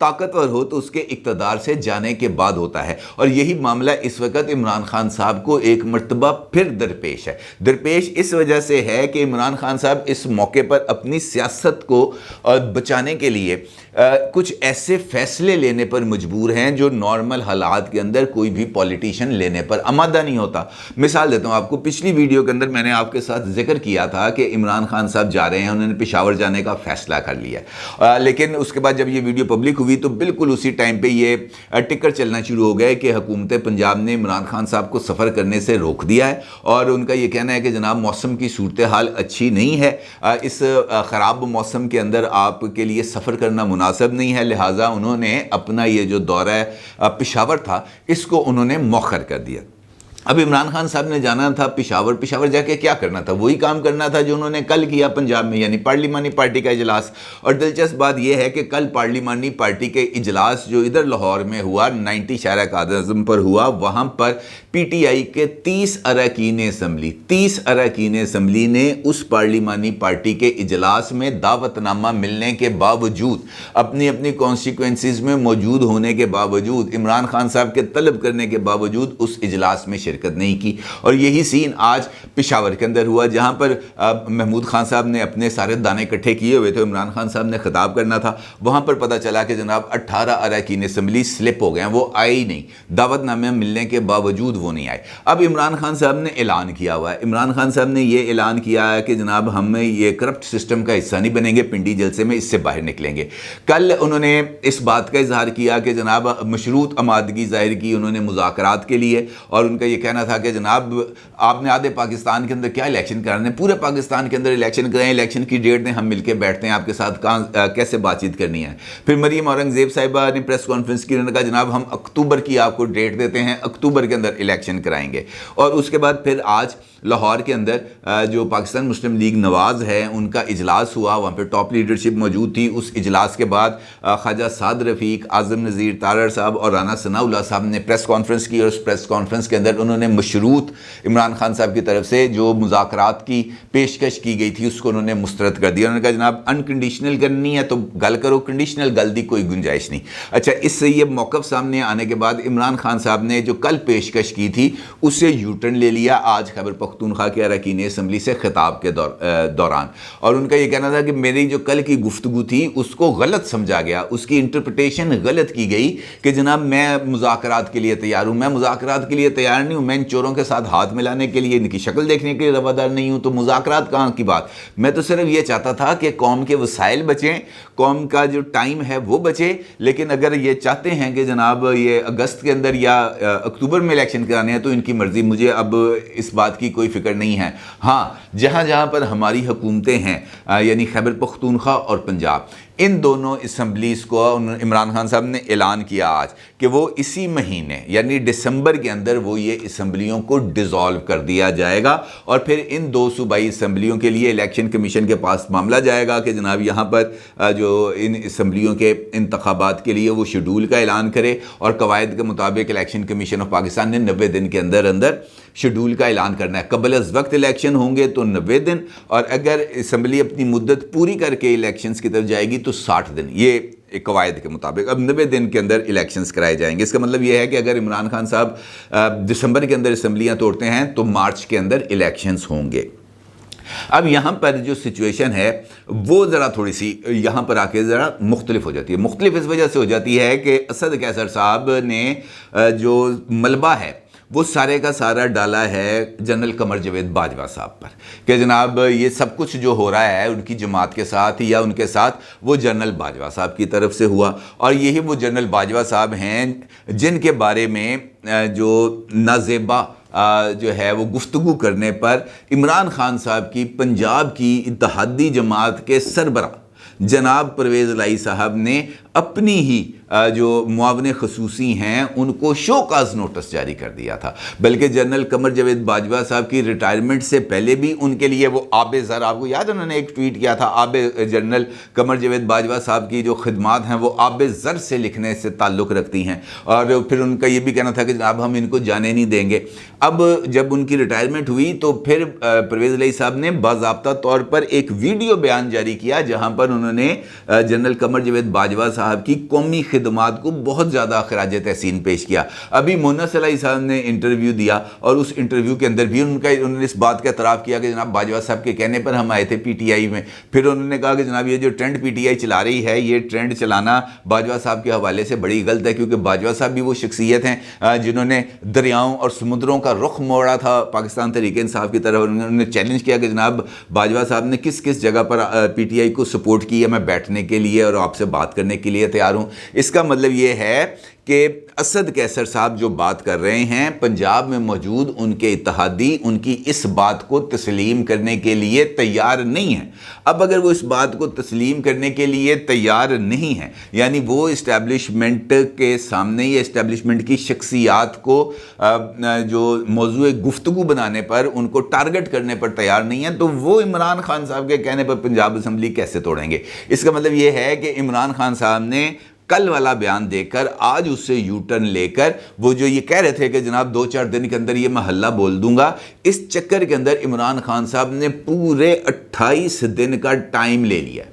طاقتور ہو تو اس کے اقتدار سے جانے کے بعد ہوتا ہے، اور یہی معاملہ اس وقت عمران خان صاحب کو ایک مرتبہ پھر درپیش ہے۔ درپیش اس وجہ سے ہے کہ عمران خان صاحب اس موقع پر اپنی سیاست کو بچانے کے لیے کچھ ایسے فیصلے لینے پر مجبور ہیں جو نارمل حالات کے اندر کوئی بھی پولیٹیشین لینے پر آمادہ نہیں ہوتا۔ مثال دیتا ہوں آپ کو، پچھلی ویڈیو کے اندر میں نے آپ کے ساتھ ذکر کیا تھا کہ عمران خان صاحب جا رہے ہیں، انہوں نے پشاور جانے کا فیصلہ کر لیا ہے، لیکن اس کے بعد جب یہ ویڈیو پبلک ہوئی تو بالکل اسی ٹائم پہ یہ ٹکر چلنا شروع ہو گئے کہ حکومت پنجاب نے عمران خان صاحب کو سفر کرنے سے روک دیا ہے، اور ان کا یہ کہنا ہے کہ جناب موسم کی صورتحال اچھی نہیں ہے، اس خراب موسم کے اندر آپ کے لیے سفر کرنا مناسب نہیں ہے، لہٰذا انہوں نے اپنا یہ جو دورہ پشاور تھا اس کو انہوں نے مؤخر کر دیا۔ اب عمران خان صاحب نے جانا تھا پشاور جا کے کیا کرنا تھا؟ وہی کام کرنا تھا جو انہوں نے کل کیا پنجاب میں، یعنی پارلیمانی پارٹی کا اجلاس۔ اور دلچسپ بات یہ ہے کہ کل پارلیمانی پارٹی کے اجلاس جو ادھر لاہور میں ہوا، 90 شارع قائد اعظم پر ہوا، وہاں پر پی ٹی آئی کے 30 اراکین اسمبلی نے اس پارلیمانی پارٹی کے اجلاس میں دعوت نامہ ملنے کے باوجود، اپنی کانسٹیٹوئنسیز میں موجود ہونے کے باوجود، عمران خان صاحب کے طلب کرنے کے باوجود اس اجلاس میں شرکت نہیں کی۔ اور یہی سین آج پشاور کے اندر ہوا، جہاں پر محمود خان صاحب نے اپنے سارے دانے اکٹھے کیے ہوئے تھے، عمران خان صاحب نے خطاب کرنا تھا، وہاں پر پتہ چلا کہ جناب 18 اراکین اسمبلی سلپ ہو گئے ہیں، وہ آئے ہی نہیں، دعوت نامے ملنے کے باوجود وہ نہیں آئے۔ اب عمران خان صاحب نے اعلان کیا ہوا ہے، عمران خان صاحب نے یہ اعلان کیا ہے کہ جناب ہم یہ کرپٹ سسٹم کا حصہ نہیں بنیں گے، پنڈی جلسے میں اس سے باہر نکلیں گے۔ کل انہوں نے اس بات کا اظہار کیا کہ جناب مشروط آمادگی ظاہر کی انہوں نے مذاکرات کے لیے، اور ان کا یہ کہنا تھا کہ جناب آپ نے آدھے پاکستان کے اندر کیا الیکشن کرانے، پورے پاکستان کے اندر الیکشن کریں، الیکشن کی ڈیٹ دیں، ہم مل کے بیٹھتے ہیں آپ کے ساتھ کیسے بات چیت کرنی ہے۔ پھر مریم اورنگزیب صاحبہ نے پریس کانفرنس کی، انہوں نے کہا جناب ہم اکتوبر کی آپ کو ڈیٹ دیتے ہیں، اکتوبر کے اندر الیکشن کرائیں گے۔ اور اس کے بعد پھر آج لاہور کے اندر جو پاکستان مسلم لیگ نواز ہے ان کا اجلاس ہوا، وہاں پہ ٹاپ لیڈرشپ موجود تھی۔ اس اجلاس کے بعد خواجہ سعد رفیق، اعظم نذیر تارڑ صاحب اور رانا ثناء اللہ صاحب نے پریس کانفرنس کی، اور اس پریس کانفرنس کے اندر انہوں نے مشروط عمران خان صاحب کی طرف سے جو مذاکرات کی پیشکش کی گئی تھی اس کو انہوں نے مسترد کر دیا۔ انہوں نے کہا جناب انکنڈیشنل کرنی ہے تو گل کرو، کنڈیشنل گل دی کوئی گنجائش نہیں۔ اچھا، اس سے یہ موقف سامنے آنے کے بعد عمران خان صاحب نے جو کل پیشکش کی تھی اس سے یو ٹرن لے لیا آج خیبر پختونخوا کے اراکین اسمبلی سے خطاب کے دوران، اور ان کا یہ کہنا تھا کہ میری جو کل کی گفتگو تھی اس کو غلط سمجھا گیا، اس کی انٹرپریٹیشن غلط کی گئی کہ جناب میں مذاکرات کے لیے تیار ہوں، میں مذاکرات کے لیے تیار نہیں ہوں، میں ان چوروں کے ساتھ ہاتھ ملانے کے لیے، ان کی شکل دیکھنے کے لیے روادار نہیں ہوں، تو مذاکرات کہاں کی بات۔ میں تو صرف یہ چاہتا تھا کہ قوم کے وسائل بچیں، قوم کا جو ٹائم ہے وہ بچے، لیکن اگر یہ چاہتے ہیں کہ جناب یہ اگست کے اندر یا اکتوبر میں الیکشن کرانے ہیں تو ان کی مرضی، مجھے اب اس بات کی کوئی فکر نہیں ہے۔ ہاں، جہاں پر ہماری حکومتیں ہیں یعنی خیبر پختونخوا اور پنجاب، ان دونوں اسمبلیز کو عمران خان صاحب نے اعلان کیا آج کہ وہ اسی مہینے یعنی دسمبر کے اندر وہ یہ اسمبلیوں کو ڈیزالو کر دیا جائے گا، اور پھر ان دو صوبائی اسمبلیوں کے لیے الیکشن کمیشن کے پاس معاملہ جائے گا کہ جناب یہاں پر جو ان اسمبلیوں کے انتخابات کے لیے وہ شیڈول کا اعلان کرے، اور قواعد کے مطابق الیکشن کمیشن آف پاکستان نے 90 دن کے اندر شیڈول کا اعلان کرنا ہے۔ قبل از وقت الیکشن ہوں گے تو 90 دن، اور اگر اسمبلی اپنی مدت پوری کر کے الیکشنز کی طرف جائے گی تو 60 دن، یہ ایک قواعد کے مطابق اب 90 دن کے اندر الیکشنز کرائے جائیں گے۔ اس کا مطلب یہ ہے کہ اگر عمران خان صاحب دسمبر کے اندر اسمبلیاں توڑتے ہیں تو مارچ کے اندر الیکشنز ہوں گے۔ اب یہاں پر جو سچویشن ہے وہ ذرا تھوڑی سی یہاں پر آ کے ذرا مختلف ہو جاتی ہے۔ مختلف اس وجہ سے ہو جاتی ہے کہ اسد قیصر صاحب نے جو ملبہ ہے وہ سارے کا سارا ڈالا ہے جنرل قمر جاوید باجوہ صاحب پر کہ جناب یہ سب کچھ جو ہو رہا ہے ان کی جماعت کے ساتھ یا ان کے ساتھ وہ جنرل باجوہ صاحب کی طرف سے ہوا، اور یہی وہ جنرل باجوہ صاحب ہیں جن کے بارے میں جو نازیبا جو ہے وہ گفتگو کرنے پر عمران خان صاحب کی پنجاب کی اتحادی جماعت کے سربراہ جناب پرویز الہی صاحب نے اپنی ہی جو معاون خصوصی ہیں ان کو شو کاز نوٹس جاری کر دیا تھا، بلکہ جنرل قمر جاوید باجوہ صاحب کی ریٹائرمنٹ سے پہلے بھی ان کے لیے وہ آب زر، آپ کو یاد انہوں نے ایک ٹویٹ کیا تھا، جنرل قمر جاوید باجوہ صاحب کی جو خدمات ہیں وہ آب زر سے لکھنے سے تعلق رکھتی ہیں، اور پھر ان کا یہ بھی کہنا تھا کہ جناب ہم ان کو جانے نہیں دیں گے۔ اب جب ان کی ریٹائرمنٹ ہوئی تو پھر پرویز الہی صاحب نے باضابطہ طور پر ایک ویڈیو بیان جاری کیا جہاں پر انہوں نے جنرل قمر جاوید باجوہ صاحب صاحب کی قومی خدمات کو بہت زیادہ خراج تحسین پیش کیا. ابھی مونا صلاحی صاحب نے انٹرویو دیا اور اس انٹرویو کے اندر بھی انہوں نے اس بات کا اعتراف کیا کہ جناب باجوہ صاحب کے کہنے پر ہم آئے تھے پی ٹی آئی میں. پھر انہوں نے کہا کہ جناب یہ جو ٹرینڈ پی ٹی آئی چلا رہی ہے یہ ٹرینڈ چلانا باجوہ صاحب کے حوالے سے بڑی غلط ہے، کیونکہ باجوہ صاحب بھی وہ شخصیت ہیں جنہوں نے دریاؤں اور سمندروں کا رخ موڑا تھا پاکستان تحریک انصاف کی طرف. انہوں نے چیلنج کیا کہ جناب باجوہ صاحب نے کس کس جگہ پر پی ٹی آئی کو سپورٹ کی ہے، میں بیٹھنے کے لیے اور آپ سے بات کرنے کے لیے تیار ہوں. اس کا مطلب یہ ہے کہ اسد کیسر صاحب جو بات کر رہے ہیں پنجاب میں موجود ان کے اتحادی ان کی اس بات کو تسلیم کرنے کے لیے تیار نہیں ہیں. اب اگر وہ اس بات کو تسلیم کرنے کے لیے تیار نہیں ہیں، یعنی وہ اسٹیبلشمنٹ کے سامنے یا اسٹیبلشمنٹ کی شخصیات کو جو موضوع گفتگو بنانے پر ان کو ٹارگٹ کرنے پر تیار نہیں ہیں، تو وہ عمران خان صاحب کے کہنے پر پنجاب اسمبلی کیسے توڑیں گے؟ اس کا مطلب یہ ہے کہ عمران خان صاحب نے کل والا بیان دے کر آج اس سے یو ٹرن لے کر وہ جو یہ کہہ رہے تھے کہ جناب 2-4 دن کے اندر یہ محلہ بول دوں گا، اس چکر کے اندر عمران خان صاحب نے پورے 28 دن کا ٹائم لے لیا.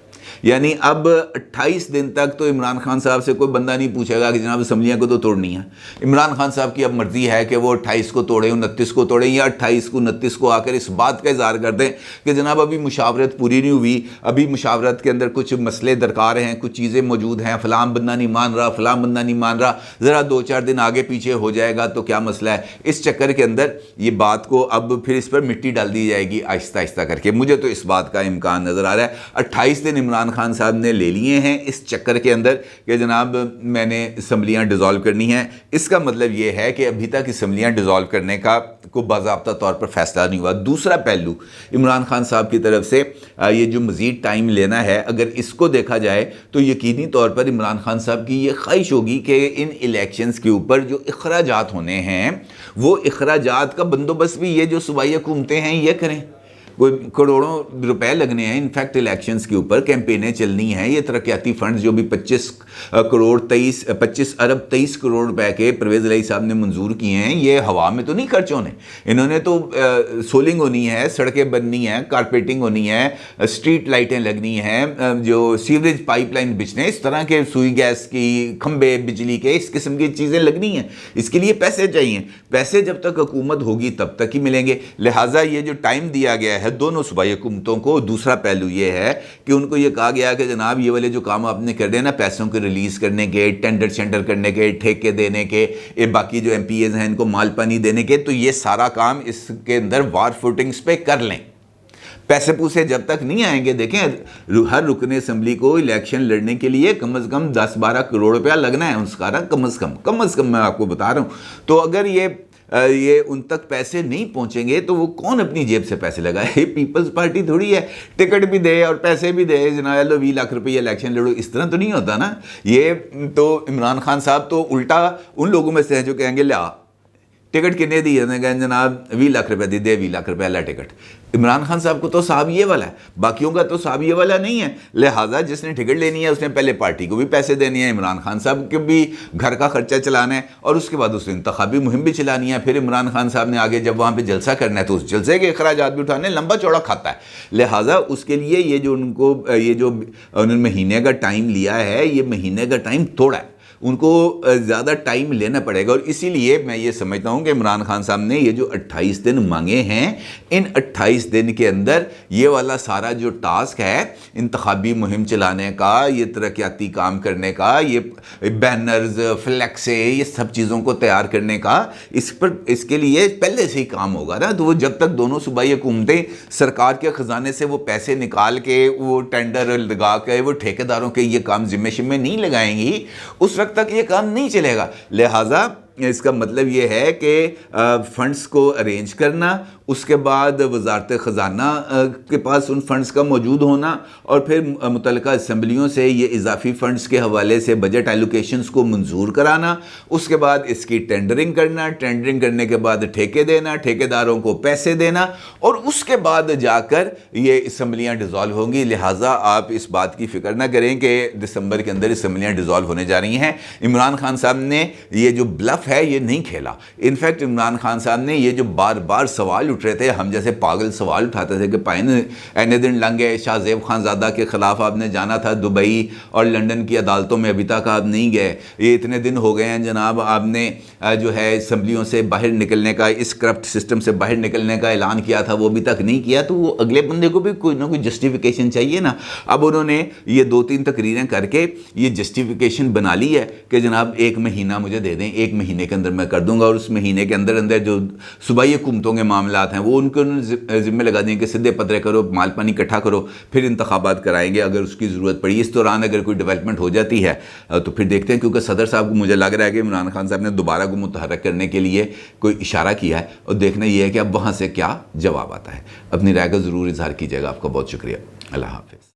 یعنی اب 28 دن تک تو عمران خان صاحب سے کوئی بندہ نہیں پوچھے گا کہ جناب اسمبلیاں کو تو توڑنی ہے. عمران خان صاحب کی اب مرضی ہے کہ وہ 28 کو توڑیں، 29 کو توڑیں، یا 28 کو 29 کو آ کر اس بات کا اظہار کر دیں کہ جناب ابھی مشاورت پوری نہیں ہوئی، ابھی مشاورت کے اندر کچھ مسئلے درکار ہیں، کچھ چیزیں موجود ہیں، فلاں بندہ نہیں مان رہا، فلاں بندہ نہیں مان رہا، ذرا 2-4 دن آگے پیچھے ہو جائے گا تو کیا مسئلہ ہے. اس چکر کے اندر یہ بات کو اب پھر اس پر مٹی ڈال دی جائے گی آہستہ آہستہ کر کے. مجھے تو اس بات کا امکان نظر آ رہا ہے. 28 دن عمران خان صاحب نے لے لیے ہیں اس چکر کے اندر کہ جناب میں نے اسمبلیاں ڈیزالو کرنی ہیں. اس کا مطلب یہ ہے کہ ابھی تک اسمبلیاں ڈیزالو کرنے کا کوئی باضابطہ طور پر فیصلہ نہیں ہوا. دوسرا پہلو عمران خان صاحب کی طرف سے یہ جو مزید ٹائم لینا ہے، اگر اس کو دیکھا جائے تو یقینی طور پر عمران خان صاحب کی یہ خواہش ہوگی کہ ان الیکشنز کے اوپر جو اخراجات ہونے ہیں وہ اخراجات کا بندوبست بھی یہ جو صوبائی حکومتیں ہیں یہ کریں. کوئی کروڑوں روپے لگنے ہیں انفیکٹ الیکشنز کے اوپر، کیمپینیں چلنی ہیں. یہ ترقیاتی فنڈز جو بھی 25 ارب 23 کروڑ روپے کے پرویز الہی صاحب نے منظور کیے ہیں، یہ ہوا میں تو نہیں خرچ ہونے. انہوں نے تو سولنگ ہونی ہے، سڑکیں بننی ہیں، کارپیٹنگ ہونی ہے، اسٹریٹ لائٹیں لگنی ہیں، جو سیوریج پائپ لائن بچنے، اس طرح کے سوئی گیس کی کھمبے بجلی کے، اس قسم کی چیزیں لگنی ہیں. اس کے لیے پیسے چاہیے. پیسے جب تک حکومت ہوگی تب تک ہی ملیں گے. لہٰذا یہ جو ٹائم دیا گیا ہے دونوں صوبائی حکومتوں کو. دوسرا پہلو یہ ہے کہ ان کو یہ کہا گیا کہ جناب یہ والے جو کام آپ نے کر دے نا، پیسوں کے ریلیز کرنے کے، ٹینڈر کرنے کے، ٹھیکے دینے کے، باقی جو ایم پی ایز ہیں ان کو مال پانی دینے کے، تو یہ سارا کام اس کے اندر وار فوٹنگز پہ کر لیں. پیسے پوسے جب تک نہیں آئیں گے، دیکھیں ہر رکن اسمبلی کو الیکشن لڑنے کے لیے کم از کم 10-12 کروڑ روپیہ لگنا ہے اس کا، کم از کم میں آپ کو بتا رہا ہوں. تو اگر یہ ان تک پیسے نہیں پہنچیں گے تو وہ کون اپنی جیب سے پیسے لگائے؟ پیپلز پارٹی تھوڑی ہے ٹکٹ بھی دے اور پیسے بھی دے، جناب لو 20 لاکھ روپے الیکشن لڑو. اس طرح تو نہیں ہوتا نا. یہ تو عمران خان صاحب تو الٹا ان لوگوں میں سے ہیں جو کہیں گے لیا ٹکٹ کتنے دی ہے، کہیں جناب 20 لاکھ روپے دے 20 لاکھ روپے اللہ ٹکٹ. عمران خان صاحب کو تو صاحب یہ والا ہے، باقیوں کا تو صاحب یہ والا نہیں ہے. لہٰذا جس نے ٹکٹ لینی ہے اس نے پہلے پارٹی کو بھی پیسے دینے ہیں، عمران خان صاحب کے بھی گھر کا خرچہ چلانا ہے، اور اس کے بعد اس نے انتخابی مہم بھی چلانی ہے. پھر عمران خان صاحب نے آگے جب وہاں پہ جلسہ کرنا ہے تو اس جلسے کے اخراجات بھی اٹھانے، لمبا چوڑا کھاتا ہے. لہٰذا اس کے لیے یہ جو انہوں نے مہینے کا ٹائم لیا ہے، یہ مہینے کا ٹائم تھوڑا ہے، ان کو زیادہ ٹائم لینا پڑے گا. اور اسی لیے میں یہ سمجھتا ہوں کہ عمران خان صاحب نے یہ جو 28 دن مانگے ہیں، ان 28 دن کے اندر یہ والا سارا جو ٹاسک ہے انتخابی مہم چلانے کا، یہ ترقیاتی کام کرنے کا، یہ بینرز فلیکسیں، یہ سب چیزوں کو تیار کرنے کا، اس کے لیے پہلے سے ہی کام ہوگا نا. تو وہ جب تک دونوں صوبائی حکومتیں سرکار کے خزانے سے وہ پیسے نکال کے وہ ٹینڈر لگا کے وہ ٹھیکیداروں کے یہ کام ذمہ شمے نہیں لگائیں گی، اس وقت تک یہ کام نہیں چلے گا. لہٰذا اس کا مطلب یہ ہے کہ فنڈز کو ارینج کرنا، اس کے بعد وزارت خزانہ کے پاس ان فنڈز کا موجود ہونا، اور پھر متعلقہ اسمبلیوں سے یہ اضافی فنڈز کے حوالے سے بجٹ ایلوکیشنز کو منظور کرانا، اس کے بعد اس کی ٹینڈرنگ کرنا، ٹینڈرنگ کرنے کے بعد ٹھیکے دینا، ٹھیکیداروں کو پیسے دینا، اور اس کے بعد جا کر یہ اسمبلیاں ڈیزالو ہوں گی. لہٰذا آپ اس بات کی فکر نہ کریں کہ دسمبر کے اندر اسمبلیاں ڈیزالو ہونے جا رہی ہیں. عمران خان صاحب نے یہ جو بلف بلف ہے، یہ نہیں کھیلا. انفیکٹ عمران خان صاحب نے یہ جو بار بار سوال اٹھ رہے تھے، ہم جیسے پاگل سوال اٹھاتے تھے کہ پائن این دن لنگ ہے، شاہ زیب خان زادہ کے خلاف آپ نے جانا تھا دبئی اور لنڈن کی عدالتوں میں، ابھی تک آپ نہیں گئے. یہ اتنے دن ہو گئے ہیں جناب، آپ نے جو ہے اسمبلیوں سے باہر نکلنے کا، اس کرپٹ سسٹم سے باہر نکلنے کا اعلان کیا تھا، وہ ابھی تک نہیں کیا. تو وہ اگلے بندے کو بھی کوئی نہ کوئی جسٹیفیکیشن چاہیے نا. اب انہوں نے یہ 2-3 تقریریں کر کے یہ جسٹیفیکیشن بنا لی ہے کہ جناب 1 مہینہ مجھے دے دیں، 1 مہینے کے اندر میں کر دوں گا، اور اس مہینے کے اندر جو صوبائی حکومتوں کے معاملات ہیں وہ ان کو ذمہ لگا دیں کہ سدھے پدرے کرو، مال پانی اکٹھا کرو، پھر انتخابات کرائیں گے اگر اس کی ضرورت پڑی. اس دوران اگر کوئی ڈیولپمنٹ ہو جاتی ہے تو پھر دیکھتے ہیں. کیونکہ صدر صاحب کو مجھے لگ رہا ہے کہ عمران خان صاحب نے دوبارہ کو متحرک کرنے کے لیے کوئی اشارہ کیا ہے، اور دیکھنا یہ ہے کہ اب وہاں سے کیا جواب آتا ہے. اپنی رائے کا ضرور اظہار کیجیے گا. آپ کا بہت شکریہ. اللہ حافظ.